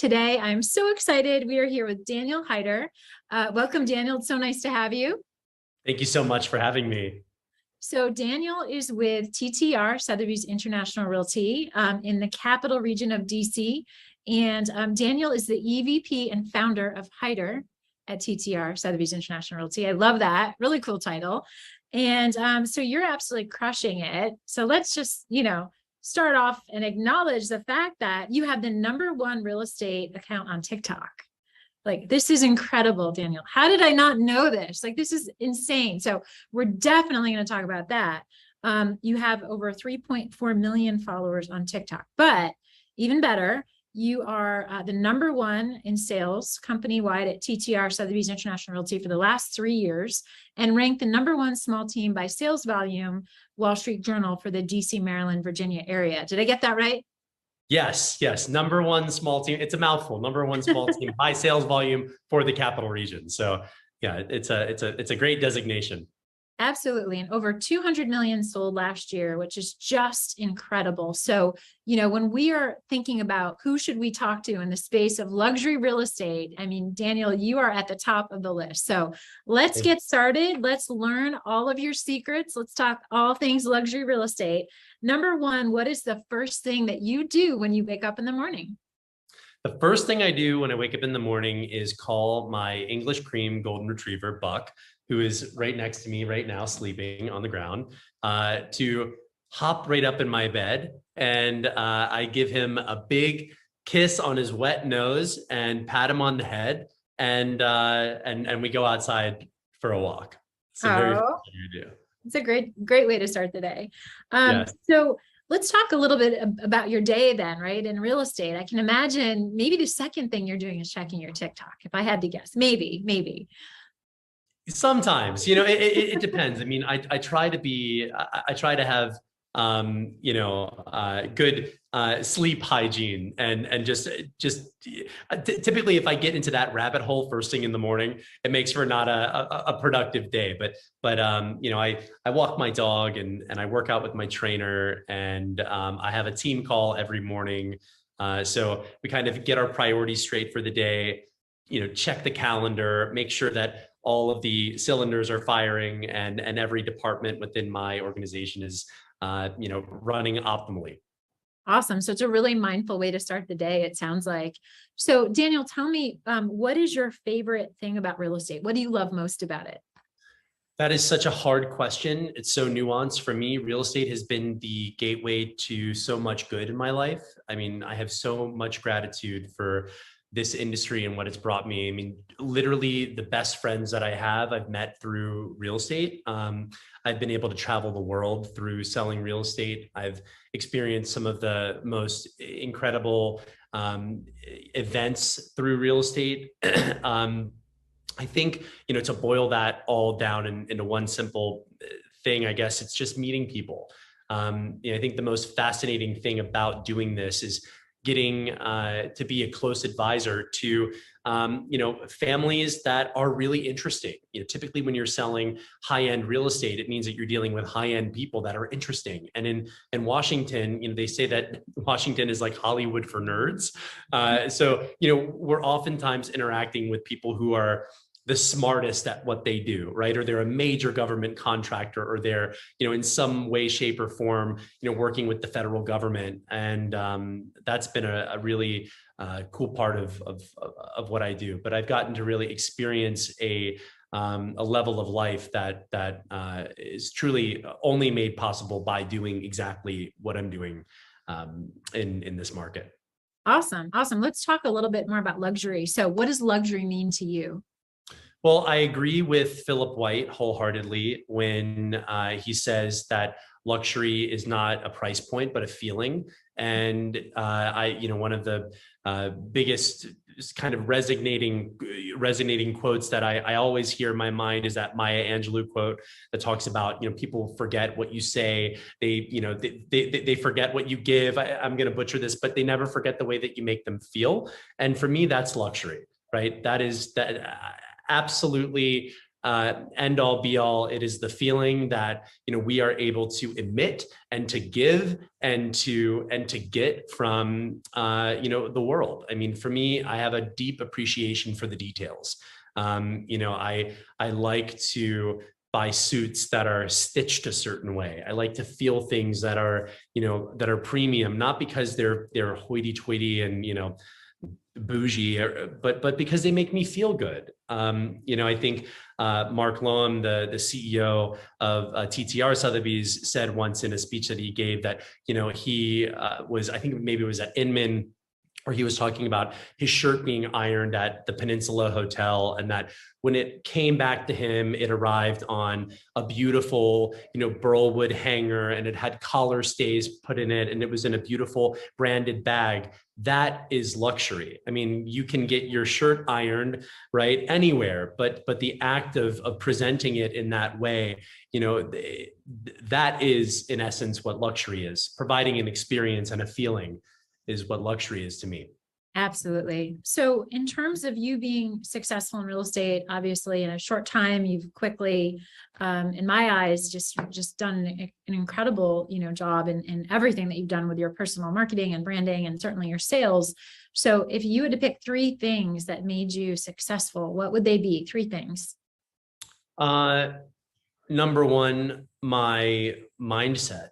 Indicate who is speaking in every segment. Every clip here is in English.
Speaker 1: Today, I'm so excited. We are here with Daniel Heider. Welcome, Daniel. It's so nice to have you.
Speaker 2: Thank you so much for having me.
Speaker 1: So Daniel is with TTR, Sotheby's International Realty, in the capital region of DC. And Daniel is the EVP and founder of Heider at TTR, Sotheby's International Realty. I love that. Really cool title. And so you're absolutely crushing it. So let's just, start off and acknowledge the fact that you have the #1 real estate account on TikTok. Like, this is incredible, Daniel. How did I not know this? Like, this is insane. So we're definitely going to talk about that. You have over 3.4 million followers on TikTok, but even better, you are the #1 in sales company-wide at TTR, Sotheby's International Realty, for the last 3 years, and ranked the #1 small team by sales volume, Wall Street Journal, for the DC, Maryland, Virginia area. Did I get that right?
Speaker 2: Yes. #1 small team. It's a mouthful. #1 small team by sales volume for the capital region. So yeah, it's a great designation.
Speaker 1: Absolutely. And over 200 million sold last year, which is just incredible. So, when we are thinking about who should we talk to in the space of luxury real estate, I mean, Daniel, you are at the top of the list. So let's get started. Let's learn all of your secrets. Let's talk all things luxury real estate. #1, what is the first thing that you do when you wake up in the morning?
Speaker 2: The first thing I do when I wake up in the morning is call my English cream golden retriever, Buck, who is right next to me right now, sleeping on the ground, to hop right up in my bed. And I give him a big kiss on his wet nose and pat him on the head. And we go outside for a walk. It's a very fun thing to do.
Speaker 1: It's a great way to start the day.
Speaker 2: Yes.
Speaker 1: So let's talk a little bit about your day then, right? In real estate, I can imagine maybe the second thing you're doing is checking your TikTok. If I had to guess, maybe.
Speaker 2: Sometimes, it depends. I mean, I try to have, good sleep hygiene and just typically if I get into that rabbit hole first thing in the morning, it makes for not a productive day. But I walk my dog and I work out with my trainer, and I have a team call every morning. So we kind of get our priorities straight for the day, check the calendar, make sure that all of the cylinders are firing and every department within my organization is, running optimally.
Speaker 1: Awesome. So it's a really mindful way to start the day, it sounds like. So Daniel, tell me, what is your favorite thing about real estate? What do you love most about it?
Speaker 2: That is such a hard question. It's so nuanced. For me, real estate has been the gateway to so much good in my life. I mean, I have so much gratitude for this industry and what it's brought me. I mean, literally the best friends that I have, I've met through real estate. I've been able to travel the world through selling real estate. I've experienced some of the most incredible events through real estate. I think, to boil that all down into one simple thing, I guess it's just meeting people. I think the most fascinating thing about doing this is getting to be a close advisor to families that are really interesting. Typically when you're selling high-end real estate, it means that you're dealing with high-end people that are interesting. And in Washington, they say that Washington is like Hollywood for nerds. So we're oftentimes interacting with people who are the smartest at what they do, right? Or they're a major government contractor, or they're, in some way, shape, or form, working with the federal government. And that's been a really cool part of what I do. But I've gotten to really experience a level of life that is truly only made possible by doing exactly what I'm doing in this market.
Speaker 1: Awesome. Let's talk a little bit more about luxury. So what does luxury mean to you?
Speaker 2: Well, I agree with Philip White wholeheartedly when he says that luxury is not a price point, but a feeling. And one of the biggest kind of resonating quotes that I always hear in my mind is that Maya Angelou quote that talks about, people forget what you say. They forget what you give. I'm going to butcher this, but they never forget the way that you make them feel. And for me, that's luxury, right? That absolutely end all be all. It is the feeling that, we are able to emit and to give and to get from, the world. I mean, for me, I have a deep appreciation for the details. I like to buy suits that are stitched a certain way. I like to feel things that are, that are premium, not because they're hoity-toity and, bougie, but because they make me feel good. I think Mark Loam, the CEO of TTR Sotheby's, said once in a speech that he gave that, he was, I think maybe it was at Inman, or he was talking about his shirt being ironed at the Peninsula Hotel, and that when it came back to him, it arrived on a beautiful, burlwood hanger, and it had collar stays put in it, and it was in a beautiful branded bag. That is luxury. I mean, you can get your shirt ironed, right, anywhere, but the act of presenting it in that way, that is in essence what luxury is. Providing an experience and a feeling is what luxury is to me.
Speaker 1: Absolutely. So in terms of you being successful in real estate, obviously in a short time, you've quickly, in my eyes, just done an incredible, job in everything that you've done with your personal marketing and branding, and certainly your sales. So if you had to pick 3 things that made you successful, what would they be? 3 things.
Speaker 2: Number one, my mindset.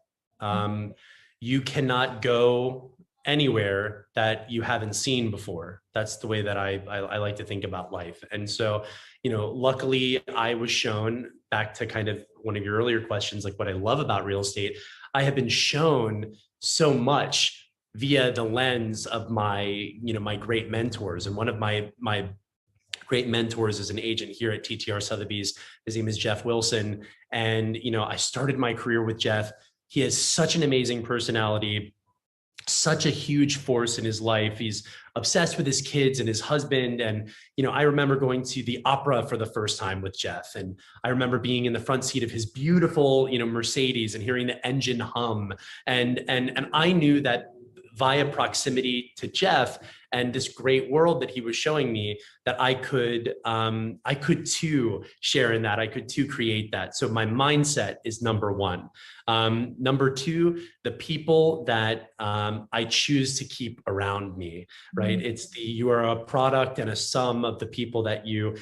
Speaker 2: You cannot go anywhere that you haven't seen before. That's the way that I like to think about life. And so, luckily I was shown, back to kind of one of your earlier questions, like what I love about real estate, I have been shown so much via the lens of my, my great mentors. And one of my great mentors is an agent here at TTR Sotheby's. His name is Jeff Wilson. And, I started my career with Jeff. He has such an amazing personality, such a huge force in his life. He's obsessed with his kids and his husband. And, I remember going to the opera for the first time with Jeff. And I remember being in the front seat of his beautiful, Mercedes, and hearing the engine hum. And I knew that via proximity to Jeff and this great world that he was showing me, that I could too share in that. I could too create that. So my mindset is number one. Number two, the people that I choose to keep around me, right? Mm-hmm. You are a product and a sum of the people that you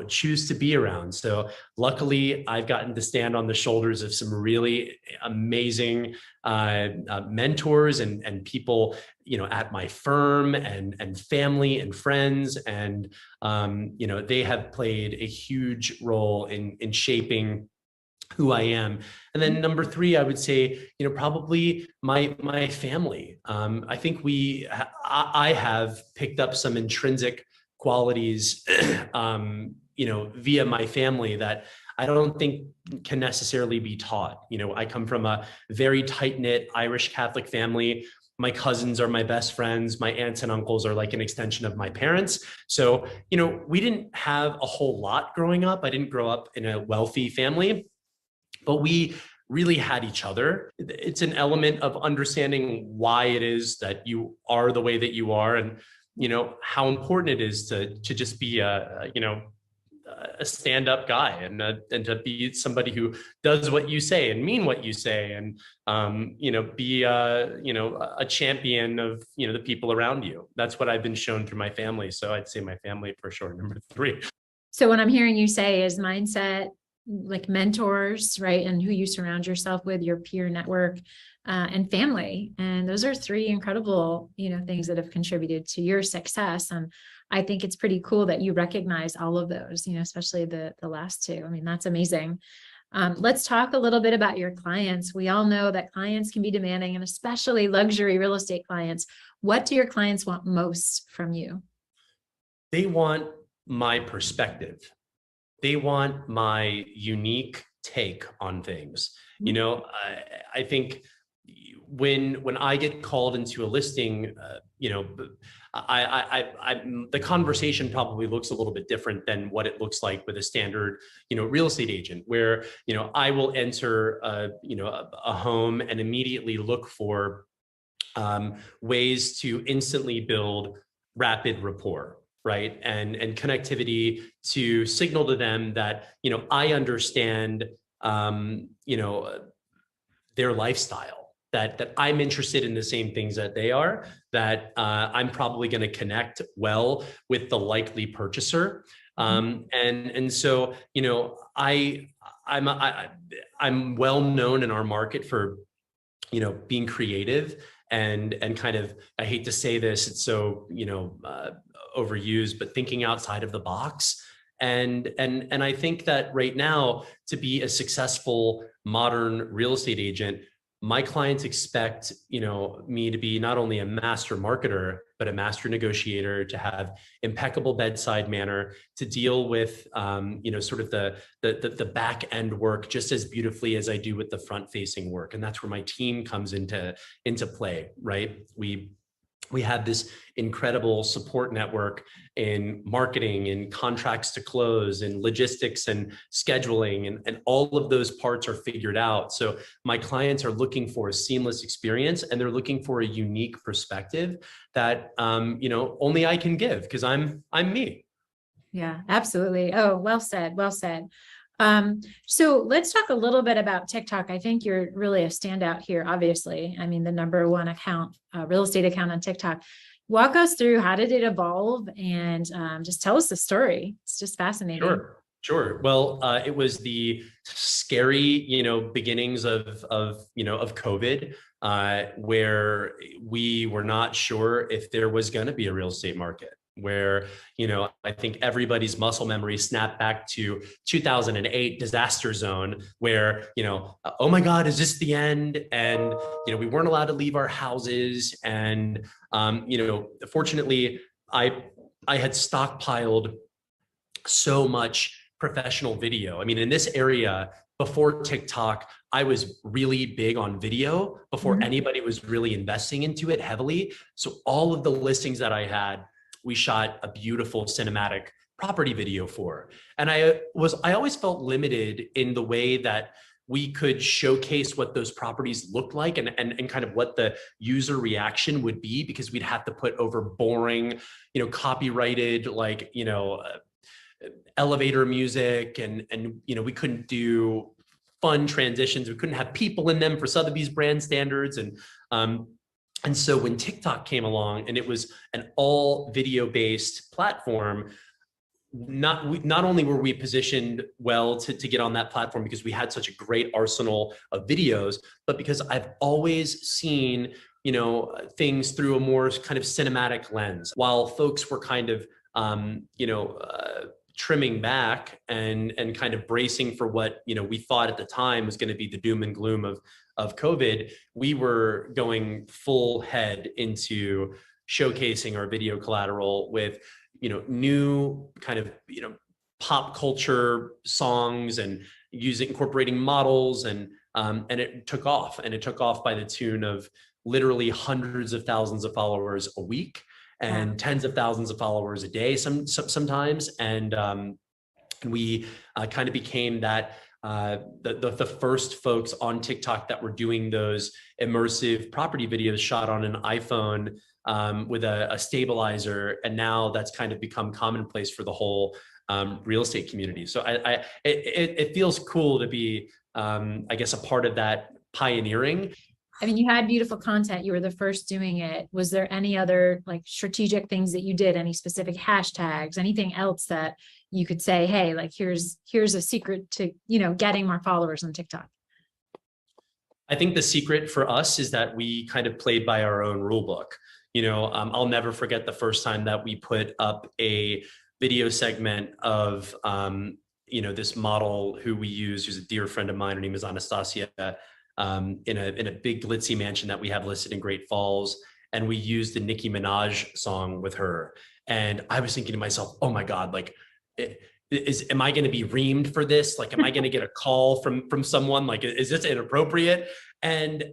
Speaker 2: choose to be around. So luckily, I've gotten to stand on the shoulders of some really amazing mentors and people, at my firm and family and friends. And, they have played a huge role in shaping who I am. And then number three, I would say, probably my family. I think I have picked up some intrinsic qualities, via my family that I don't think can necessarily be taught. I come from a very tight-knit Irish Catholic family. My cousins are my best friends. My aunts and uncles are like an extension of my parents. So, we didn't have a whole lot growing up. I didn't grow up in a wealthy family, but we really had each other. It's an element of understanding why it is that you are the way that you are, and, how important it is to just be a stand-up guy and to be somebody who does what you say and mean what you say, and be a champion of the people around you. That's what I've been shown through my family. So I'd say my family for sure. Number three.
Speaker 1: So what I'm hearing you say is mindset, like mentors, right? And who you surround yourself with, your peer network, and family. And those are 3 incredible, things that have contributed to your success. And I think it's pretty cool that you recognize all of those, especially the last 2. I mean, that's amazing. Let's talk a little bit about your clients. We all know that clients can be demanding, and especially luxury real estate clients. What do your clients want most from you?
Speaker 2: They want my perspective. They want my unique take on things. I think when I get called into a listing, the conversation probably looks a little bit different than what it looks like with a standard, real estate agent, where, I will enter a home and immediately look for ways to instantly build rapid rapport. right? And connectivity to signal to them that, I understand, their lifestyle, that I'm interested in the same things that they are, that I'm probably going to connect well with the likely purchaser. And so, I'm well known in our market for, being creative and kind of, I hate to say this, it's so, overused, but thinking outside of the box. And I think that right now, to be a successful modern real estate agent, my clients expect, me to be not only a master marketer, but a master negotiator, to have impeccable bedside manner, to deal with, sort of the back end work just as beautifully as I do with the front facing work. And that's where my team comes into play, right? We have this incredible support network in marketing and contracts to close and logistics and scheduling, and all of those parts are figured out. So my clients are looking for a seamless experience, and they're looking for a unique perspective that, only I can give, because I'm me.
Speaker 1: Yeah, absolutely. Oh, well said. Well said. So let's talk a little bit about TikTok. I think you're really a standout here, obviously. I mean, the number one account, real estate account on TikTok. Walk us through, how did it evolve, and just tell us the story. It's just fascinating.
Speaker 2: Sure. Well, it was the scary, beginnings of COVID, where we were not sure if there was going to be a real estate market, where, I think everybody's muscle memory snapped back to 2008 disaster zone, where, oh my God, is this the end? And, we weren't allowed to leave our houses. And, fortunately, I had stockpiled so much professional video. I mean, in this area, before TikTok, I was really big on video before anybody was really investing into it heavily. So all of the listings that I had, we shot a beautiful cinematic property video for. And I always felt limited in the way that we could showcase what those properties looked like, and kind of what the user reaction would be, because we'd have to put over boring, copyrighted, like, elevator music, and we couldn't do fun transitions. We couldn't have people in them for Sotheby's brand standards. And so when TikTok came along, and it was an all video based platform, not only were we positioned well to get on that platform because we had such a great arsenal of videos, but because I've always seen, things through a more kind of cinematic lens, while folks were kind of, trimming back and kind of bracing for what, we thought at the time was going to be the doom and gloom of COVID. We were going full head into showcasing our video collateral with, new kind of, pop culture songs, and incorporating models, and it took off, by the tune of literally hundreds of thousands of followers a week, and tens of thousands of followers a day sometimes. And we kind of became that the first folks on TikTok that were doing those immersive property videos shot on an iPhone with a stabilizer. And now that's kind of become commonplace for the whole real estate community. So it feels cool to be, I guess, a part of that pioneering.
Speaker 1: I mean, you had beautiful content. You were the first doing it. Was there any other like strategic things that you did? Any specific hashtags? Anything else that you could say, hey, like here's a secret to, getting more followers on TikTok?
Speaker 2: I think the secret for us is that we kind of played by our own rule book. I'll never forget the first time that we put up a video segment of, this model who we use, who's a dear friend of mine. Her name is Anastasia. In a big glitzy mansion that we have listed in Great Falls, and we used the Nicki Minaj song with her. And I was thinking to myself, oh my God, like, am I going to be reamed for this? Like, am I going to get a call from someone? Like, is this inappropriate? And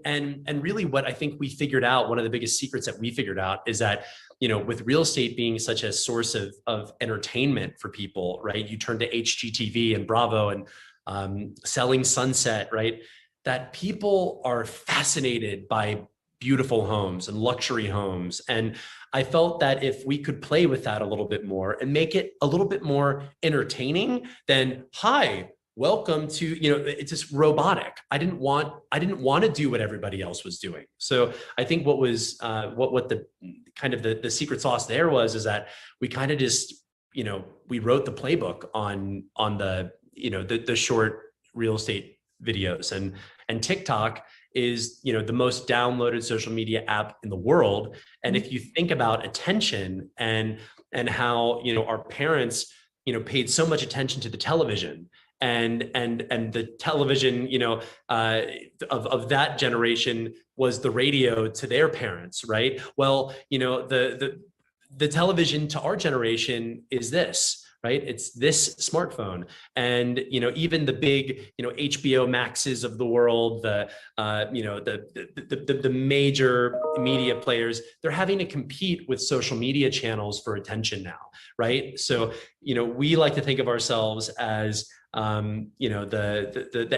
Speaker 2: really what I think we figured out, one of the biggest secrets that we figured out, is that, with real estate being such a source of entertainment for people, right? You turn to HGTV and Bravo and Selling Sunset, right? That people are fascinated by beautiful homes and luxury homes. And I felt that if we could play with that a little bit more and make it a little bit more entertaining, then hi, welcome to, it's just robotic. I didn't want to do what everybody else was doing. So I think what was what the kind of the secret sauce there is that we kind of just, we wrote the playbook on the, the short real estate videos, and TikTok is, the most downloaded social media app in the world. And if you think about attention and how, our parents, paid so much attention to the television, and the television, of that generation was the radio to their parents, right? Well, the television to our generation is this, right? It's this smartphone. And, even the big, HBO Maxes of the world, the major media players, they're having to compete with social media channels for attention now, right? So, we like to think of ourselves as, the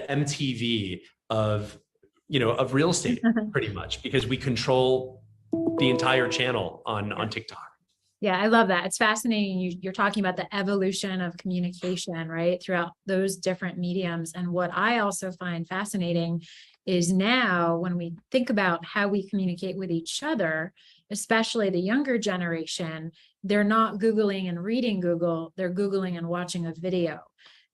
Speaker 2: MTV of real estate, pretty much, because we control the entire channel on TikTok.
Speaker 1: Yeah, I love that. It's fascinating. You're talking about the evolution of communication, right, throughout those different mediums. And what I also find fascinating is now when we think about how we communicate with each other, especially the younger generation, they're not Googling and reading Google, they're Googling and watching a video.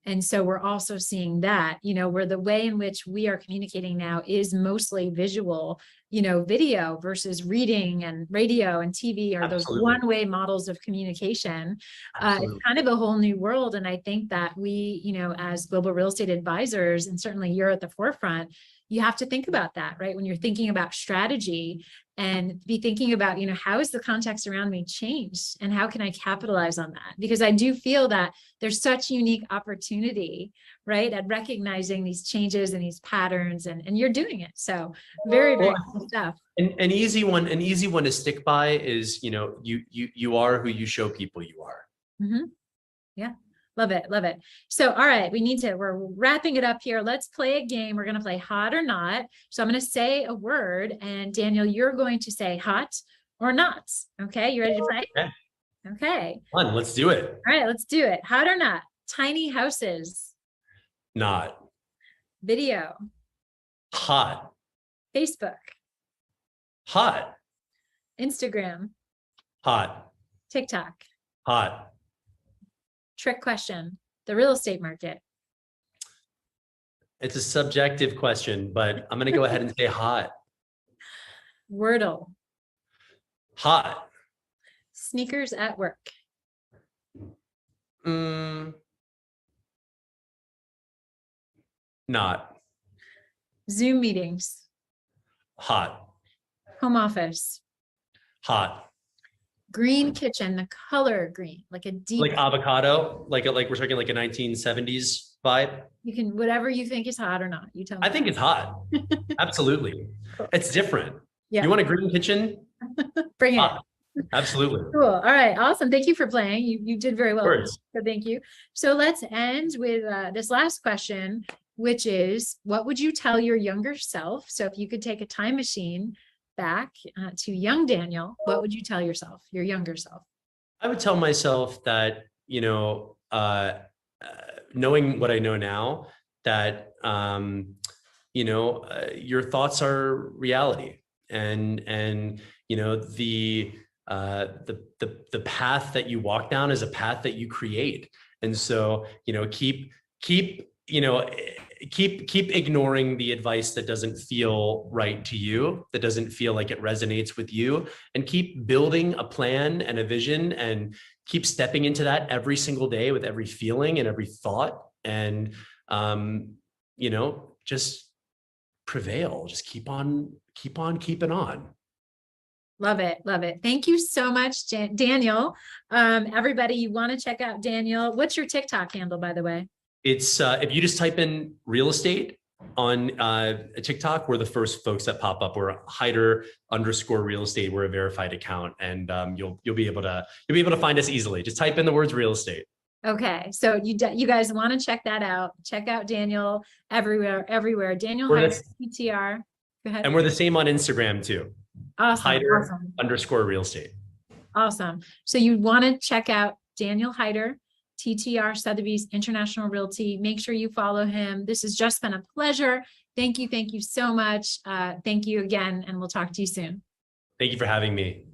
Speaker 1: And so we're also seeing that, where the way in which we are communicating now is mostly visual, video versus reading, and radio and TV are those one-way models of communication. It's kind of a whole new world. And I think that we, as global real estate advisors, and certainly you're at the forefront, you have to think about that, right? When you're thinking about strategy, and be thinking about, how is the context around me changed, and how can I capitalize on that? Because I do feel that there's such unique opportunity, right, at recognizing these changes and these patterns, and you're doing it. So very, very cool stuff.
Speaker 2: An easy one to stick by is, you are who you show people you are.
Speaker 1: Mm-hmm. Yeah. Love it. Love it. So, all right, we're wrapping it up here. Let's play a game. We're going to play hot or not. So I'm going to say a word, and Daniel, you're going to say hot or not. Okay. You ready to play? Okay.
Speaker 2: Fun. Let's do it.
Speaker 1: All right, let's do it. Hot or not? Tiny houses.
Speaker 2: Not.
Speaker 1: Video.
Speaker 2: Hot.
Speaker 1: Facebook.
Speaker 2: Hot.
Speaker 1: Instagram.
Speaker 2: Hot.
Speaker 1: TikTok.
Speaker 2: Hot.
Speaker 1: Trick question. The real estate market.
Speaker 2: It's a subjective question, but I'm going to go ahead and say hot.
Speaker 1: Wordle.
Speaker 2: Hot.
Speaker 1: Sneakers at work.
Speaker 2: Not.
Speaker 1: Zoom meetings.
Speaker 2: Hot.
Speaker 1: Home office.
Speaker 2: Hot.
Speaker 1: Green kitchen, the color green, like a deep,
Speaker 2: like avocado, like we're talking like a 1970s vibe.
Speaker 1: You can, whatever you think is hot or not, you tell me.
Speaker 2: I think it's hot. Absolutely. It's different.
Speaker 1: Yeah.
Speaker 2: You want a green kitchen?
Speaker 1: Bring it.
Speaker 2: Absolutely.
Speaker 1: Cool. All right. Awesome. Thank you for playing. You did very well.
Speaker 2: Words.
Speaker 1: So thank you. So let's end with this last question, which is, what would you tell your younger self? So if you could take a time machine back to young Daniel, what would you tell yourself, your younger self?
Speaker 2: I would tell myself that, knowing what I know now, that, your thoughts are reality, and the path that you walk down is a path that you create. And so, keep ignoring the advice that doesn't feel right to you, that doesn't feel like it resonates with you, and keep building a plan and a vision, and keep stepping into that every single day with every feeling and every thought, and just prevail. Just keep on keeping on.
Speaker 1: Love it. Love it. Thank you so much, Daniel. Everybody, you want to check out Daniel. What's your TikTok handle, by the way?
Speaker 2: It's if you just type in real estate on TikTok, we're the first folks that pop up. We're Heider_real estate. We're a verified account, and you'll be able to find us easily. Just type in the words real estate.
Speaker 1: Okay, so you guys want to check that out? Check out Daniel everywhere. Daniel Heider, PTR. Go ahead.
Speaker 2: And we're the same on Instagram too.
Speaker 1: Awesome.
Speaker 2: Heider
Speaker 1: Awesome.
Speaker 2: _ real estate.
Speaker 1: Awesome. So you want to check out Daniel Heider, TTR Sotheby's International Realty. Make sure you follow him. This has just been a pleasure. Thank you. Thank you so much. Thank you again, and we'll talk to you soon.
Speaker 2: Thank you for having me.